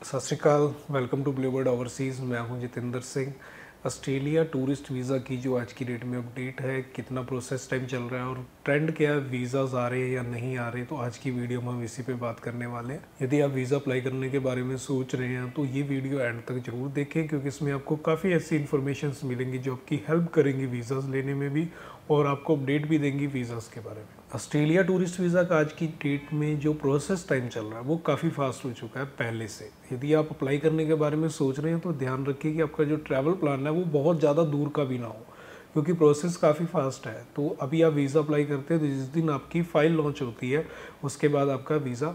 सत श्री अकाल, welcome to Bluebird overseas. मैं हूं Jitendra Singh. Australia tourist visa की जो आज की डेट में अपडेट है, कितना प्रोसेस टाइम चल रहा है और ट्रेंड क्या है, वीज़ाज़ आ रहे हैं या नहीं आ रहे, तो आज की वीडियो में हम इसी पे बात करने वाले हैं। यदि आप वीज़ा अप्लाई करने के बारे में सोच रहे हैं तो ये वीडियो एंड तक जरूर देखें, क्योंकि इसमें आपको काफ़ी ऐसी इन्फॉर्मेशन मिलेंगी जो आपकी हेल्प करेंगी वीज़ाज़ लेने में भी, और आपको अपडेट भी देंगी वीज़ाज़ के बारे में। ऑस्ट्रेलिया टूरिस्ट वीज़ा का आज की डेट में जो प्रोसेस टाइम चल रहा है वो काफ़ी फास्ट हो चुका है पहले से। यदि आप अप्लाई करने के बारे में सोच रहे हैं तो ध्यान रखिए कि आपका जो ट्रैवल प्लान है वो बहुत ज़्यादा दूर का भी ना हो, क्योंकि प्रोसेस काफ़ी फास्ट है। तो अभी आप वीज़ा अप्लाई करते हैं तो जिस दिन आपकी फ़ाइल लॉन्च होती है उसके बाद आपका वीज़ा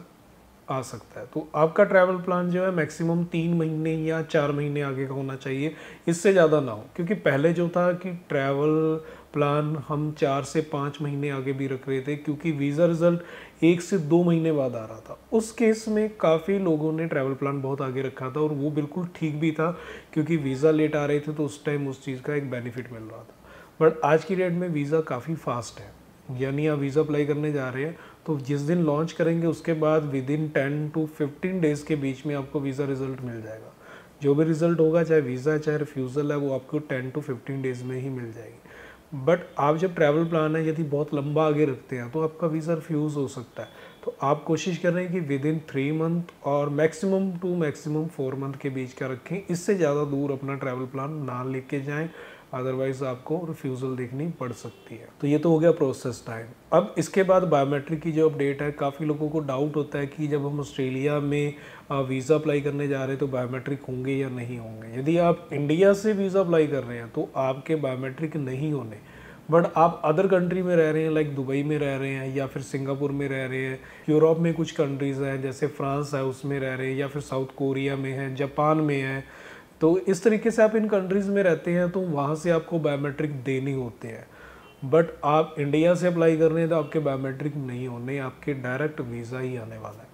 आ सकता है। तो आपका ट्रैवल प्लान जो है मैक्सिमम 3 महीने या 4 महीने आगे का होना चाहिए, इससे ज़्यादा ना हो। क्योंकि पहले जो था कि ट्रैवल प्लान हम 4 से 5 महीने आगे भी रख रहे थे, क्योंकि वीज़ा रिज़ल्ट 1 से 2 महीने बाद आ रहा था। उस केस में काफ़ी लोगों ने ट्रैवल प्लान बहुत आगे रखा था और वो बिल्कुल ठीक भी था, क्योंकि वीज़ा लेट आ रहे थे तो उस टाइम उस चीज़ का एक बेनिफिट मिल रहा था। बट आज की डेट में वीज़ा काफ़ी फास्ट है, यानी आप वीज़ा अप्लाई करने जा रहे हैं तो जिस दिन लॉन्च करेंगे उसके बाद विद इन 10 to 15 डेज़ के बीच में आपको वीज़ा रिज़ल्ट मिल जाएगा। जो भी रिज़ल्ट होगा, चाहे वीज़ा चाहे रिफ्यूज़ल है, वो आपको 10 to 15 डेज़ में ही मिल जाएगी। बट आप जब ट्रैवल प्लान है यदि बहुत लंबा आगे रखते हैं तो आपका वीज़ा रिफ्यूज़ हो सकता है। तो आप कोशिश कर रहे हैं कि विद इन 3 मंथ और मैक्सिमम टू मैक्सिमम 4 मंथ के बीच का रखें। इससे ज़्यादा दूर अपना ट्रैवल प्लान ना लेके जाएं, अदरवाइज़ आपको रिफ्यूज़ल देखनी पड़ सकती है। तो ये तो हो गया प्रोसेस टाइम। अब इसके बाद बायोमेट्रिक की जो अपडेट है, काफ़ी लोगों को डाउट होता है कि जब हम ऑस्ट्रेलिया में वीज़ा अप्लाई करने जा रहे हैं तो बायोमेट्रिक होंगे या नहीं होंगे। यदि आप इंडिया से वीज़ा अप्लाई कर रहे हैं तो आपके बायोमेट्रिक नहीं होने, बट आप अदर कंट्री में रह रहे हैं, लाइक दुबई में रह रहे हैं या फिर सिंगापुर में रह रहे हैं, यूरोप में कुछ कंट्रीज़ हैं जैसे फ्रांस है उसमें रह रहे हैं, या फिर साउथ कोरिया में है, जापान में है, तो इस तरीके से आप इन कंट्रीज़ में रहते हैं तो वहाँ से आपको बायोमेट्रिक देने होते हैं। बट आप इंडिया से अप्लाई कर रहे हैं तो आपके बायोमेट्रिक नहीं होने, आपके डायरेक्ट वीज़ा ही आने वाला है।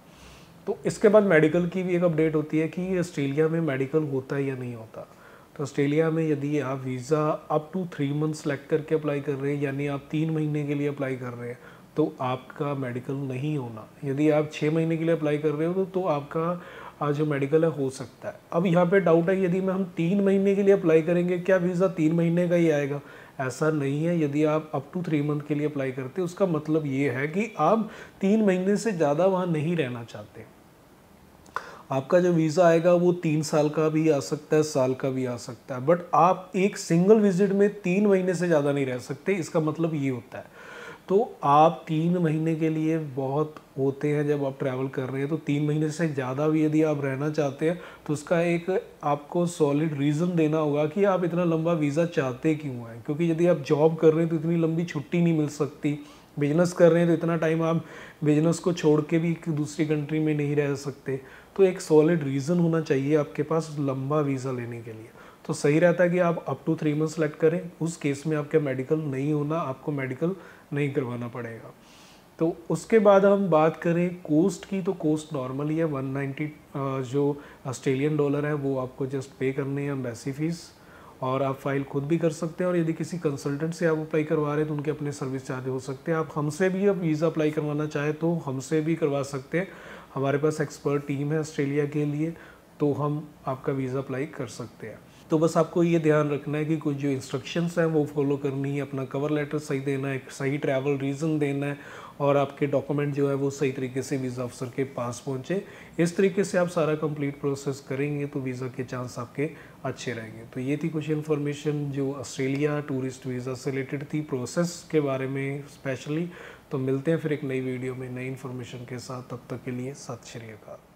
तो इसके बाद मेडिकल की भी एक अपडेट होती है कि ऑस्ट्रेलिया में मेडिकल होता है या नहीं होता। तो ऑस्ट्रेलिया में यदि आप visa up to 3 month select करके अप्लाई कर रहे हैं, यानी आप 3 महीने के लिए अप्लाई कर रहे हैं, तो आपका मेडिकल नहीं होना। यदि आप 6 महीने के लिए अप्लाई कर रहे हो तो आपका आज जो मेडिकल है हो सकता है। अब यहाँ पे डाउट है, यदि मैं हम 3 महीने के लिए अप्लाई करेंगे क्या वीज़ा 3 महीने का ही आएगा? ऐसा नहीं है। यदि आप अप टू 3 मंथ के लिए अप्लाई करते हैं उसका मतलब ये है कि आप 3 महीने से ज़्यादा वहाँ नहीं रहना चाहते। आपका जो वीज़ा आएगा वो 3 साल का भी आ सकता है, साल का भी आ सकता है, बट आप एक सिंगल विजिट में 3 महीने से ज़्यादा नहीं रह सकते। इसका मतलब ये होता है। तो आप 3 महीने के लिए बहुत होते हैं जब आप ट्रैवल कर रहे हैं, तो 3 महीने से ज़्यादा भी यदि आप रहना चाहते हैं तो उसका एक आपको सॉलिड रीज़न देना होगा कि आप इतना लंबा वीज़ा चाहते क्यों हैं। क्योंकि यदि आप जॉब कर रहे हैं तो इतनी लंबी छुट्टी नहीं मिल सकती, बिजनेस कर रहे हैं तो इतना टाइम आप बिजनेस को छोड़ के भी दूसरी कंट्री में नहीं रह सकते। तो एक सॉलिड रीज़न होना चाहिए आपके पास लंबा वीज़ा लेने के लिए। तो सही रहता है कि आप अप टू 3 मंथ सेलेक्ट करें। उस केस में आपका मेडिकल नहीं होना, आपको मेडिकल नहीं करवाना पड़ेगा। तो उसके बाद हम बात करें कोस्ट की, तो कोस्ट नॉर्मल ही है 190 जो ऑस्ट्रेलियन डॉलर है वो आपको जस्ट पे करने हैं एम्बेसी फीस, और आप फाइल खुद भी कर सकते हैं। और यदि किसी कंसल्टेंट से आप अप्लाई करवा रहे हैं तो उनके अपने सर्विस चार्ज हो सकते हैं। आप हमसे भी अब वीज़ा अप्लाई करवाना चाहें तो हमसे भी करवा सकते हैं। हमारे पास एक्सपर्ट टीम है ऑस्ट्रेलिया के लिए, तो हम आपका वीज़ा अप्लाई कर सकते हैं। तो बस आपको ये ध्यान रखना है कि कुछ जो इंस्ट्रक्शंस हैं वो फॉलो करनी है, अपना कवर लेटर सही देना है, सही ट्रैवल रीज़न देना है, और आपके डॉक्यूमेंट जो है वो सही तरीके से वीज़ा अफसर के पास पहुँचे। इस तरीके से आप सारा कंप्लीट प्रोसेस करेंगे तो वीज़ा के चांस आपके अच्छे रहेंगे। तो ये थी कुछ इन्फॉर्मेशन जो ऑस्ट्रेलिया टूरिस्ट वीज़ा से रिलेटेड थी, प्रोसेस के बारे में स्पेशली। तो मिलते हैं फिर एक नई वीडियो में नई इन्फॉर्मेशन के साथ। तब तक के लिए सत श्री अकाल।